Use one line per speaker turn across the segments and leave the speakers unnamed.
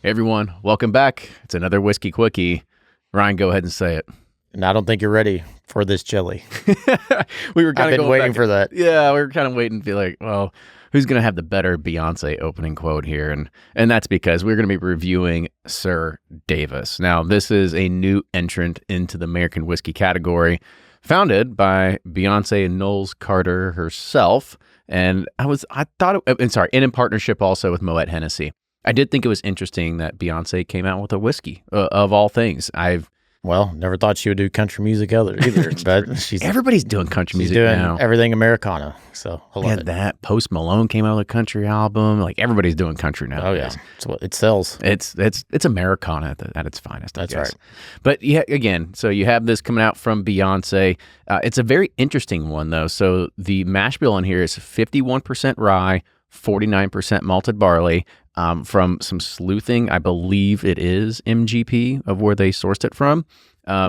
Hey everyone, welcome back. It's another Whiskey Quickie. Ryan, go ahead and say it.
And I don't think you're ready for this chili.
We were kind
I've
of
been waiting for that.
Yeah, we were kind of waiting to be like, well, who's going to have the better Beyonce opening quote here? And that's because we're going to be reviewing SirDavis. Now, this is a new entrant into the American whiskey category, founded by Beyonce and Knowles Carter herself. And and in partnership also with Moet Hennessy. I did think it was interesting that Beyonce came out with a whiskey, of all things.
Well, never thought she would do country music either. But
everybody's doing country music
doing
now.
Everything Americana. So I love it.
That Post Malone came out with a country album. Like everybody's doing country now.
Oh yeah, it's what it sells.
It's Americana at its finest.
That's right.
But yeah, again, so you have this coming out from Beyonce. It's a very interesting one though. So the mash bill in here is 51% rye, 49% malted barley. From some sleuthing, I believe it is MGP of where they sourced it from.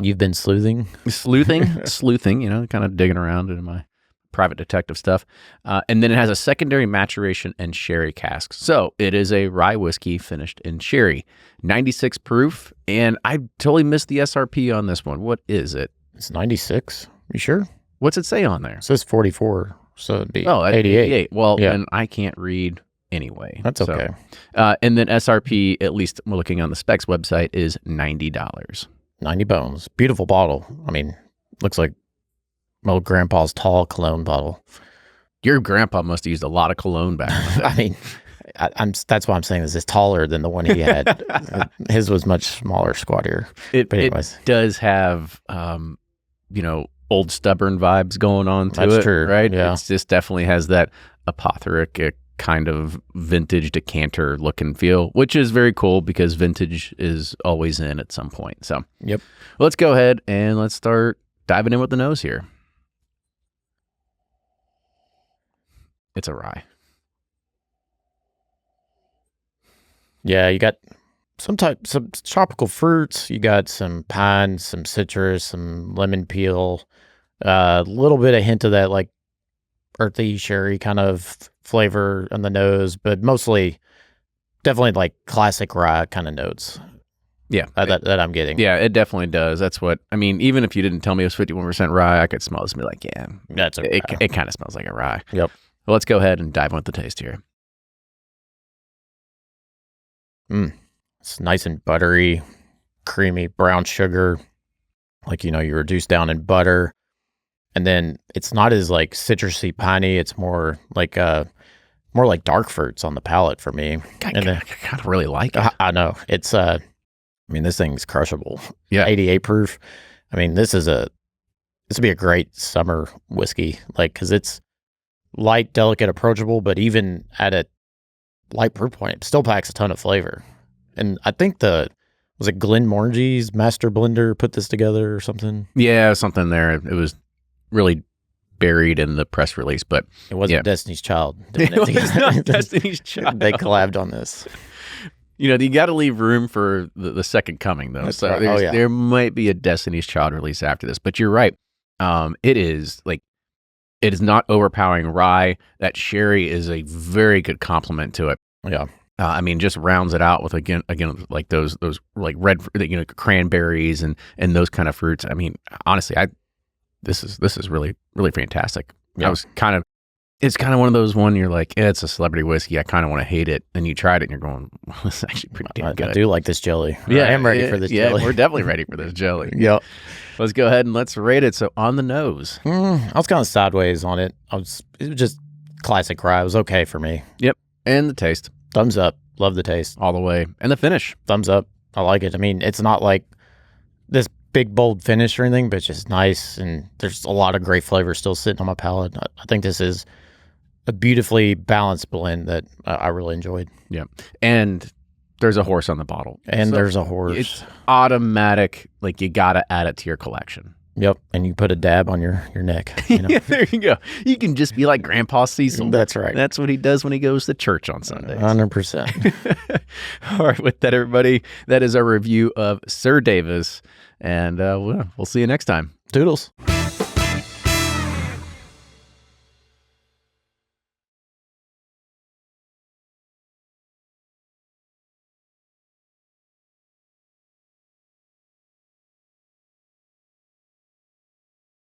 You've been sleuthing, kind of digging around in my private detective stuff. And then it has a secondary maturation and sherry cask. So it is a rye whiskey finished in sherry, 96 proof. And I totally missed the SRP on this one. What is it? It's 96. You sure?
What's it say on there?
It says 44, so it'd be
88. Well, yeah. And I can't read anyway.
That's okay.
And then SRP, at least we're looking on the specs website, is $90.
90 bones. Beautiful bottle. I mean, looks like my old grandpa's tall cologne bottle.
Your grandpa must have used a lot of cologne back then.
I mean, that's why I'm saying this is taller than the one he had. His was much smaller, squattier.
But anyways. It does have, old stubborn vibes going on to it.
That's true.
Right?
Yeah.
It just definitely has that apothecaric kind of vintage decanter look and feel, which is very cool because vintage is always in at some point. So,
yep.
Let's go ahead and let's start diving in with the nose here. It's a rye.
Yeah, you got some tropical fruits. You got some pine, some citrus, some lemon peel, a little bit of hint of that like earthy sherry kind of flavor on the nose, but mostly definitely like classic rye kind of notes.
Yeah.
That I'm getting.
Yeah, it definitely does. That's what, I mean, even if you didn't tell me it was 51% rye, I could smell this and be like, yeah,
that's a rye.
It kind of smells like a rye.
Yep.
Well, let's go ahead and dive into the taste here.
It's nice and buttery, creamy, brown sugar. Like, you reduce down in butter. And then it's not as like citrusy, piney. It's more like dark fruits on the palate for me.
I kind of really like it.
I know. It's this thing's crushable.
Yeah.
88 proof. I mean, this would be a great summer whiskey, like, because it's light, delicate, approachable, but even at a light proof point, it still packs a ton of flavor. And I think was it Glenmorangie's master blender put this together or something?
Yeah, something there. It was really buried in the press release, but
it wasn't Destiny's Child.
It was not Destiny's Child.
They collabed on this.
You got to leave room for the second coming, though.
That's
so
right.
There might be a Destiny's Child release after this, but you're right. It is not overpowering rye. That sherry is a very good complement to it.
Yeah.
Just rounds it out with again like those like red, cranberries and those kind of fruits. I mean, honestly, this is really, really fantastic.
Yeah.
It's kind of one of those one you're like, it's a celebrity whiskey. I kind of want to hate it. And you tried it and you're going, well, this is actually pretty damn good.
I do like this jelly.
Yeah,
I am ready for this jelly.
Yeah, we're definitely ready for this jelly.
Yep.
Let's go ahead and let's rate it. So on the nose.
I was kind of sideways on it. It was just classic rye. It was okay for me.
Yep. And the taste.
Thumbs up. Love the taste.
All the way. And the finish.
Thumbs up. I like it. I mean, it's not like this big, bold finish or anything, but it's just nice. And there's a lot of great flavor still sitting on my palate. I think this is a beautifully balanced blend that I really enjoyed.
Yeah. And there's a horse on the bottle.
And so there's a horse.
It's automatic. Like you got to add it to your collection.
Yep. And you put a dab on your neck.
Yeah, there you go. You can just be like Grandpa Cecil.
That's right.
That's what he does when he goes to church on Sundays.
100%.
All right. With that, everybody, that is our review of SirDavis. And we'll see you next time.
Toodles.